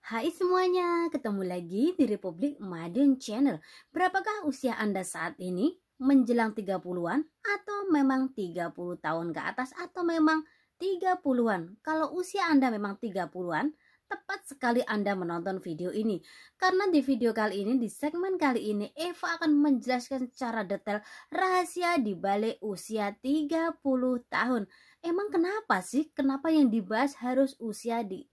Hai semuanya, ketemu lagi di Republik Madun Channel. Berapakah usia Anda saat ini? Menjelang 30-an atau memang 30 tahun ke atas atau memang 30-an? Kalau usia Anda memang 30-an, tepat sekali Anda menonton video ini. Karena di video kali ini, di segmen kali ini, Eva akan menjelaskan secara detail rahasia di balik usia 30 tahun. Emang kenapa sih? Kenapa yang dibahas harus usia di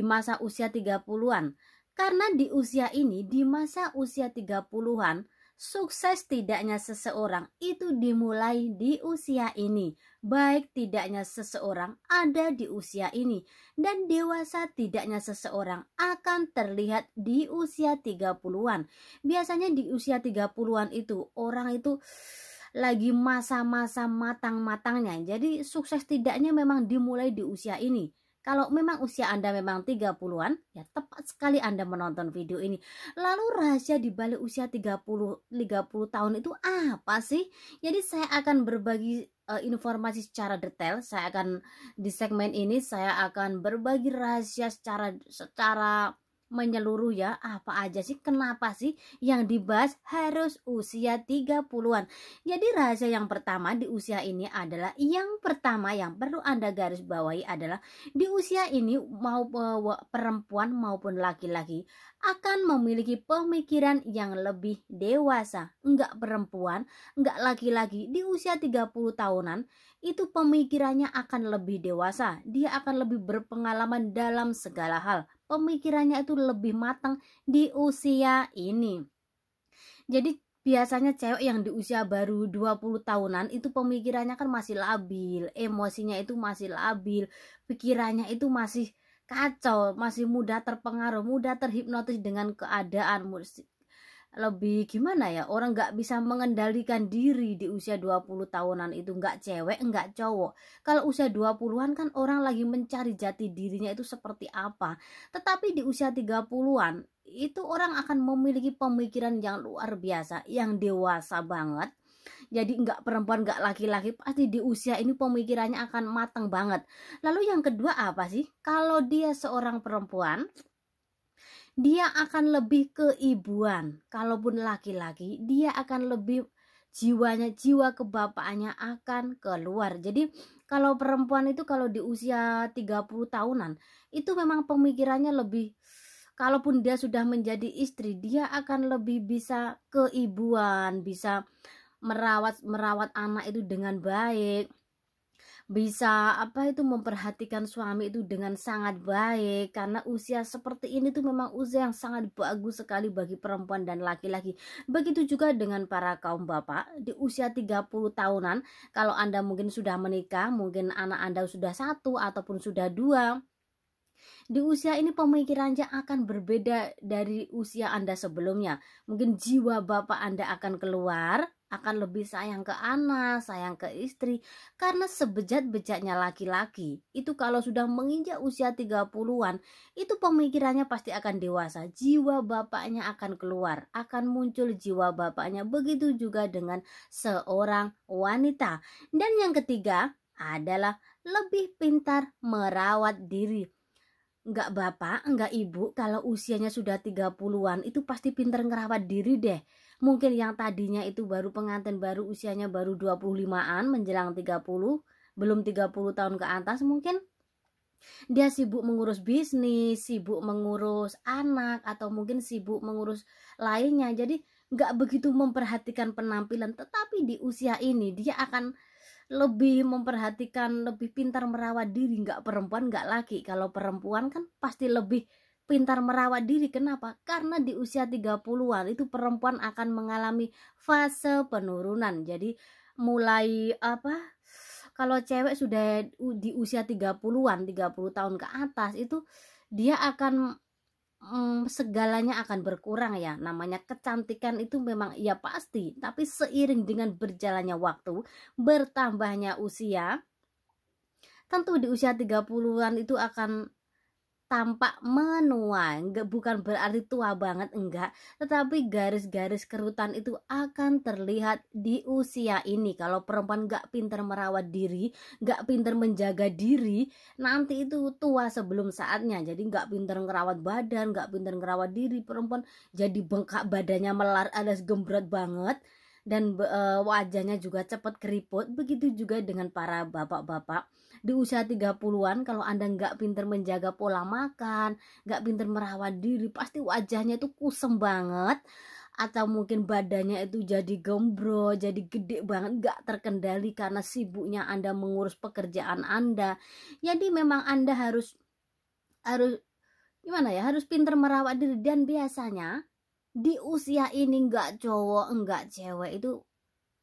masa usia 30-an. Karena di usia ini, di masa usia 30-an, sukses tidaknya seseorang itu dimulai di usia ini. Baik tidaknya seseorang ada di usia ini, dan dewasa tidaknya seseorang akan terlihat di usia 30-an. Biasanya di usia 30-an itu orang itu lagi masa-masa matang-matangnya. Jadi sukses tidaknya memang dimulai di usia ini. Kalau memang usia Anda memang 30-an, ya tepat sekali Anda menonton video ini. Lalu rahasia di balik usia 30 tahun itu apa sih? Jadi saya akan berbagi informasi secara detail. Saya akan di segmen ini saya akan berbagi rahasia secara menyeluruh ya. Apa aja sih? Kenapa sih yang dibahas harus usia 30-an? Jadi rahasia yang pertama di usia ini adalah yang pertama yang perlu Anda garis bawahi adalah di usia ini mau perempuan maupun laki-laki akan memiliki pemikiran yang lebih dewasa. Enggak perempuan, enggak laki-laki di usia 30 tahunan itu pemikirannya akan lebih dewasa. Dia akan lebih berpengalaman dalam segala hal. Pemikirannya itu lebih matang di usia ini. Jadi biasanya cewek yang di usia baru 20 tahunan itu pemikirannya kan masih labil, emosinya itu masih labil, pikirannya itu masih kacau, masih mudah terpengaruh, mudah terhipnotis dengan keadaan, lebih gimana ya, orang nggak bisa mengendalikan diri di usia 20 tahunan itu, nggak cewek nggak cowok. Kalau usia 20-an kan orang lagi mencari jati dirinya itu seperti apa. Tetapi di usia 30-an itu orang akan memiliki pemikiran yang luar biasa, yang dewasa banget. Jadi nggak perempuan nggak laki-laki, pasti di usia ini pemikirannya akan matang banget. Lalu yang kedua apa sih? Kalau dia seorang perempuan, dia akan lebih keibuan. Kalaupun laki-laki, dia akan lebih jiwa kebapaannya akan keluar. Jadi kalau perempuan itu kalau di usia 30 tahunan itu memang pemikirannya lebih, kalaupun dia sudah menjadi istri, dia akan lebih bisa keibuan, bisa merawat anak itu dengan baik, bisa memperhatikan suami itu dengan sangat baik. Karena usia seperti ini tuh memang usia yang sangat bagus sekali bagi perempuan dan laki-laki. Begitu juga dengan para kaum bapak di usia 30 tahunan. Kalau Anda mungkin sudah menikah, mungkin anak Anda sudah satu ataupun sudah dua, di usia ini pemikirannya akan berbeda dari usia Anda sebelumnya. Mungkin jiwa bapak Anda akan keluar, akan lebih sayang ke anak, sayang ke istri. Karena sebejat-bejatnya laki-laki, itu kalau sudah menginjak usia 30-an, itu pemikirannya pasti akan dewasa. Jiwa bapaknya akan keluar, akan muncul jiwa bapaknya. Begitu juga dengan seorang wanita. Dan yang ketiga adalah lebih pintar merawat diri. Enggak bapak, enggak ibu, kalau usianya sudah 30-an itu pasti pinter ngerawat diri deh. Mungkin yang tadinya itu baru pengantin baru, usianya baru 25-an menjelang 30, belum 30 tahun ke atas, mungkin dia sibuk mengurus bisnis, sibuk mengurus anak, atau mungkin sibuk mengurus lainnya. Jadi enggak begitu memperhatikan penampilan. Tetapi di usia ini dia akan lebih memperhatikan, lebih pintar merawat diri. Nggak perempuan nggak laki. Kalau perempuan kan pasti lebih pintar merawat diri. Kenapa? Karena di usia 30-an itu perempuan akan mengalami fase penurunan. Jadi mulai kalau cewek sudah di usia 30-an, 30 tahun ke atas itu dia akan segalanya akan berkurang ya. Namanya kecantikan itu memang ya pasti, tapi seiring dengan berjalannya waktu, bertambahnya usia, tentu di usia 30-an itu akan tampak menua, bukan berarti tua banget, enggak, tetapi garis-garis kerutan itu akan terlihat di usia ini. Kalau perempuan nggak pinter merawat diri, nggak pinter menjaga diri, nanti itu tua sebelum saatnya. Jadi nggak pinter ngerawat badan, nggak pinter ngerawat diri, perempuan jadi bengkak, badannya melar alias gembrot banget, dan wajahnya juga cepat keriput. Begitu juga dengan para bapak-bapak di usia 30-an. Kalau Anda nggak pinter menjaga pola makan, nggak pinter merawat diri, pasti wajahnya itu kusem banget, atau mungkin badannya itu jadi gembro, jadi gede banget, nggak terkendali karena sibuknya Anda mengurus pekerjaan Anda. Jadi memang Anda harus harus gimana ya, harus pinter merawat diri. Dan biasanya di usia ini, nggak cowok nggak cewek itu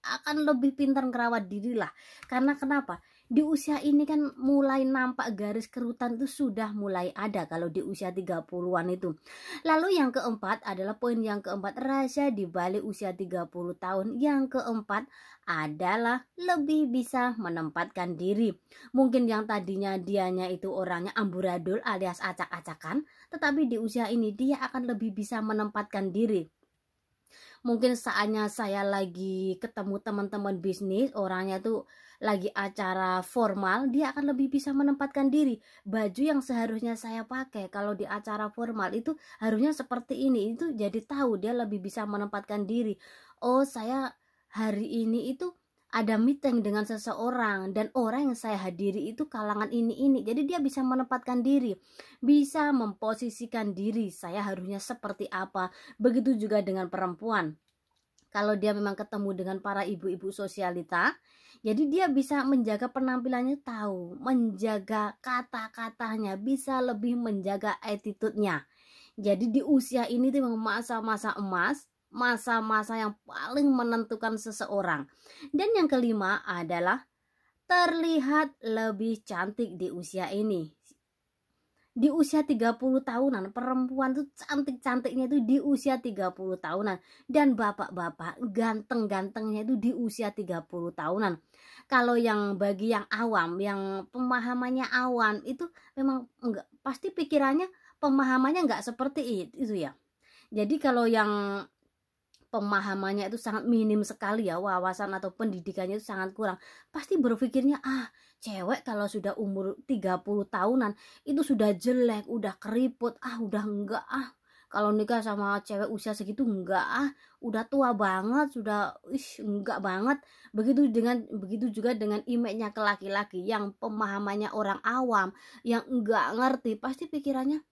akan lebih pintar ngerawat diri lah. Karena kenapa? Di usia ini kan mulai nampak garis kerutan itu sudah mulai ada kalau di usia 30-an itu. Lalu yang keempat adalah poin yang keempat, rahasia di balik usia 30 tahun. Yang keempat adalah lebih bisa menempatkan diri. Mungkin yang tadinya dianya itu orangnya amburadul alias acak-acakan, tetapi di usia ini dia akan lebih bisa menempatkan diri. Mungkin saatnya saya lagi ketemu teman-teman bisnis, orangnya tuh lagi acara formal, dia akan lebih bisa menempatkan diri. Baju yang seharusnya saya pakai kalau di acara formal itu harusnya seperti ini, itu jadi tahu dia lebih bisa menempatkan diri. Oh, saya hari ini itu ada meeting dengan seseorang dan orang yang saya hadiri itu kalangan ini. Jadi dia bisa menempatkan diri, bisa memposisikan diri, saya harusnya seperti apa. Begitu juga dengan perempuan. Kalau dia memang ketemu dengan para ibu-ibu sosialita, jadi dia bisa menjaga penampilannya, tahu menjaga kata-katanya, bisa lebih menjaga attitude-nya. Jadi di usia ini tuh memang masa-masa emas, masa-masa yang paling menentukan seseorang. Dan yang kelima adalah terlihat lebih cantik di usia ini. Di usia 30 tahunan, perempuan tuh cantik-cantiknya itu di usia 30 tahunan. Dan bapak-bapak ganteng-gantengnya itu di usia 30 tahunan. Kalau yang bagi yang awam, yang pemahamannya awam, itu memang enggak, pasti pikirannya pemahamannya enggak seperti itu ya. Jadi kalau yang pemahamannya itu sangat minim sekali ya, wawasan atau pendidikannya itu sangat kurang, pasti berpikirnya cewek kalau sudah umur 30 tahunan itu sudah jelek, udah keriput, udah enggak, kalau nikah sama cewek usia segitu enggak, udah tua banget, sudah enggak banget. Begitu juga dengan image-nya ke laki-laki yang pemahamannya orang awam, yang enggak ngerti, pasti pikirannya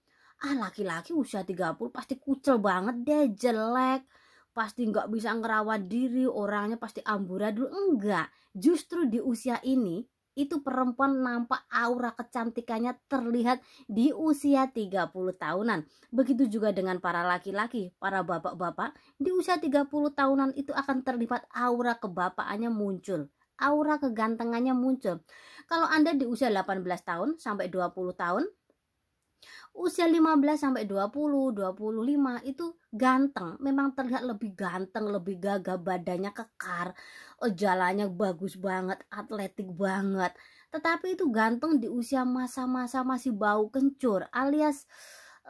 laki-laki usia 30 pasti kucel banget deh, jelek, pasti nggak bisa ngerawat diri, orangnya pasti amburadul. Enggak, justru di usia ini itu perempuan nampak aura kecantikannya terlihat di usia 30 tahunan. Begitu juga dengan para laki-laki, para bapak-bapak di usia 30 tahunan itu akan terlihat aura kebapaannya muncul, aura kegantengannya muncul. Kalau Anda di usia 18 tahun sampai 20 tahun, usia 15 sampai 20, 25 itu ganteng, memang terlihat lebih ganteng, lebih gagah, badannya kekar, jalannya bagus banget, atletik banget. Tetapi itu ganteng di usia masa-masa masih bau kencur, alias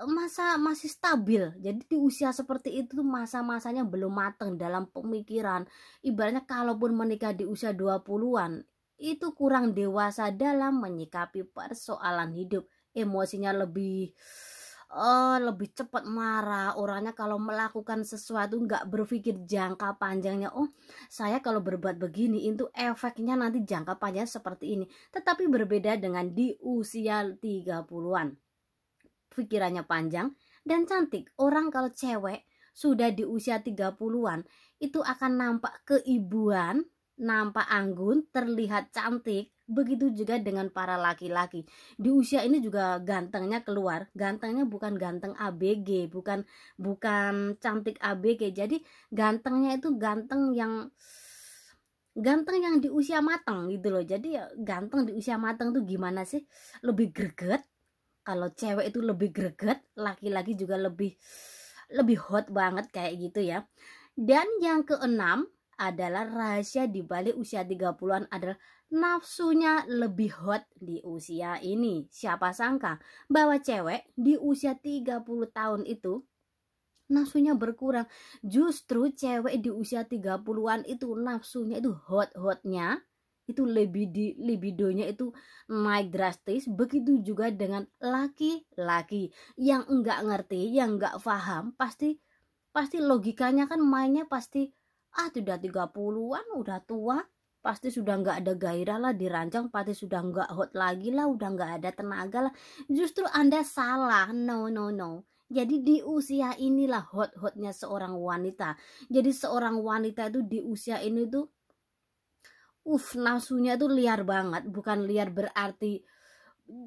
masa masih stabil. Jadi di usia seperti itu masa-masanya belum matang dalam pemikiran. Ibaratnya kalaupun menikah di usia 20-an, itu kurang dewasa dalam menyikapi persoalan hidup. Emosinya lebih cepat marah, orangnya kalau melakukan sesuatu nggak berpikir jangka panjangnya. Saya kalau berbuat begini itu efeknya nanti jangka panjang seperti ini. Tetapi berbeda dengan di usia 30-an, pikirannya panjang dan cantik. Orang kalau cewek sudah di usia 30-an itu akan nampak keibuan, nampak anggun, terlihat cantik. Begitu juga dengan para laki-laki. Di usia ini juga gantengnya keluar. Gantengnya bukan ganteng ABG, bukan cantik ABG. Jadi gantengnya itu ganteng yang di usia matang gitu loh. Jadi ganteng di usia matang tuh gimana sih? Lebih greget. Kalau cewek itu lebih greget, laki-laki juga lebih hot banget kayak gitu ya. Dan yang keenam adalah rahasia di balik usia 30-an adalah nafsunya lebih hot di usia ini. Siapa sangka bahwa cewek di usia 30 tahun itu nafsunya berkurang. Justru cewek di usia 30-an itu nafsunya itu hot-hotnya, itu libidonya itu naik drastis. Begitu juga dengan laki-laki yang enggak ngerti, yang enggak paham, pasti logikanya kan mainnya pasti sudah 30-an, udah tua, pasti sudah nggak ada gairah lah diranjang, pasti sudah nggak hot lagi lah, udah nggak ada tenaga lah. Justru Anda salah. No. Jadi di usia inilah hot-hotnya seorang wanita. Jadi seorang wanita itu di usia ini tuh nafsunya tuh liar banget. Bukan liar berarti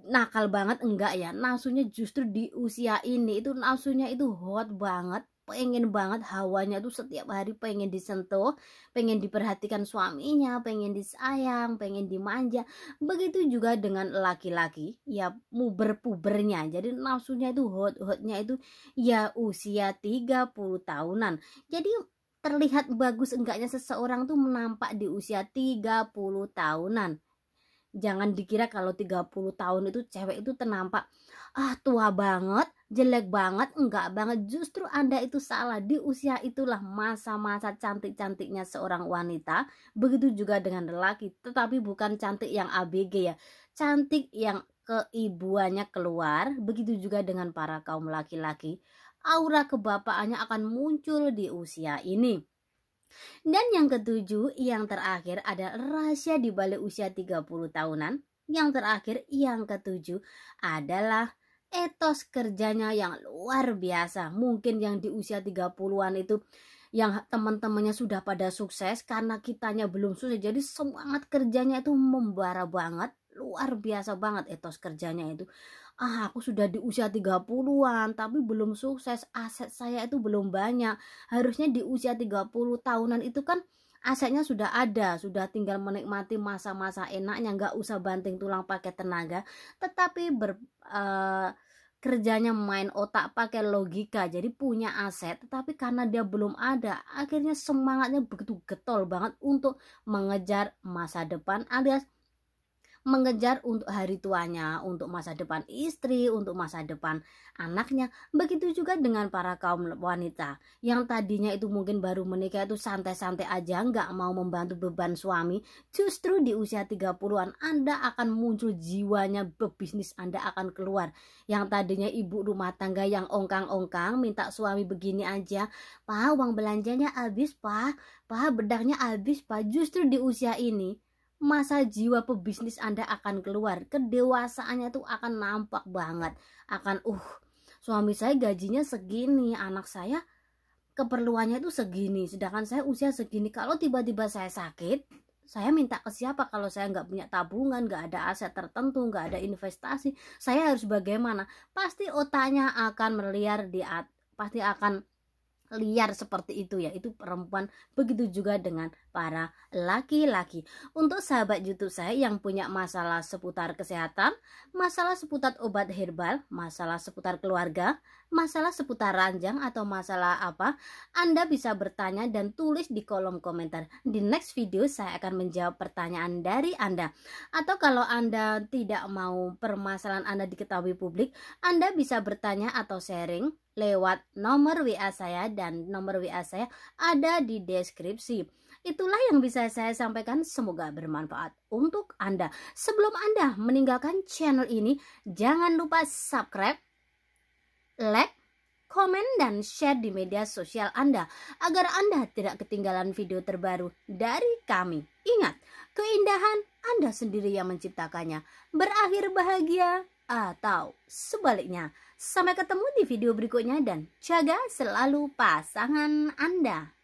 nakal banget, enggak ya. Nafsunya justru di usia ini itu nafsunya itu hot banget. Pengen banget hawanya tuh setiap hari pengen disentuh, pengen diperhatikan suaminya, pengen disayang, pengen dimanja. Begitu juga dengan laki-laki ya, pubernya. Jadi nafsunya itu hotnya itu ya usia 30 tahunan. Jadi terlihat bagus enggaknya seseorang tuh menampak di usia 30 tahunan. Jangan dikira kalau 30 tahun itu cewek itu tenampak tua banget, jelek banget, enggak banget. Justru Anda itu salah. Di usia itulah masa-masa cantik-cantiknya seorang wanita. Begitu juga dengan lelaki, tetapi bukan cantik yang ABG ya. Cantik yang keibuannya keluar. Begitu juga dengan para kaum laki-laki. Aura kebapaannya akan muncul di usia ini. Dan yang ketujuh, yang terakhir ada rahasia di balik usia 30 tahunan. Yang terakhir, yang ketujuh adalah etos kerjanya yang luar biasa. Mungkin yang di usia 30-an itu yang teman-temannya sudah pada sukses, karena kitanya belum sukses. Jadi semangat kerjanya itu membara banget. Luar biasa banget etos kerjanya itu. Aku sudah di usia 30-an tapi belum sukses, aset saya itu belum banyak. Harusnya di usia 30 tahunan itu kan asetnya sudah ada, sudah tinggal menikmati masa-masa enaknya, nggak usah banting tulang pakai tenaga. Tetapi kerjanya main otak pakai logika, jadi punya aset, tetapi karena dia belum ada, akhirnya semangatnya begitu getol banget untuk mengejar masa depan, alias mengejar untuk hari tuanya, untuk masa depan istri, untuk masa depan anaknya. Begitu juga dengan para kaum wanita yang tadinya itu mungkin baru menikah itu santai-santai aja, nggak mau membantu beban suami. Justru di usia 30-an Anda akan muncul jiwanya berbisnis, Anda akan keluar. Yang tadinya ibu rumah tangga yang ongkang-ongkang, minta suami begini aja, "Pak, uang belanjanya habis, Pak, bedaknya habis, Pak." Justru di usia ini masa jiwa pebisnis Anda akan keluar. Kedewasaannya tuh akan nampak banget. Akan suami saya gajinya segini, anak saya keperluannya itu segini, sedangkan saya usia segini. Kalau tiba-tiba saya sakit, saya minta ke siapa? Kalau saya nggak punya tabungan, nggak ada aset tertentu, nggak ada investasi, saya harus bagaimana? Pasti otaknya akan meliar pasti akan liar seperti itu ya, itu perempuan. Begitu juga dengan para laki-laki. Untuk sahabat YouTube saya yang punya masalah seputar kesehatan, masalah seputar obat herbal, masalah seputar keluarga, masalah seputar ranjang atau masalah apa, Anda bisa bertanya dan tulis di kolom komentar. Di next video saya akan menjawab pertanyaan dari Anda. Atau kalau Anda tidak mau permasalahan Anda diketahui publik, Anda bisa bertanya atau sharing lewat nomor WA saya, dan nomor WA saya ada di deskripsi. Itulah yang bisa saya sampaikan, semoga bermanfaat untuk Anda. Sebelum Anda meninggalkan channel ini, jangan lupa subscribe, like, komen, dan share di media sosial Anda agar Anda tidak ketinggalan video terbaru dari kami. Ingat, keindahan Anda sendiri yang menciptakannya. Berakhir bahagia atau sebaliknya. Sampai ketemu di video berikutnya dan jaga selalu pasangan Anda.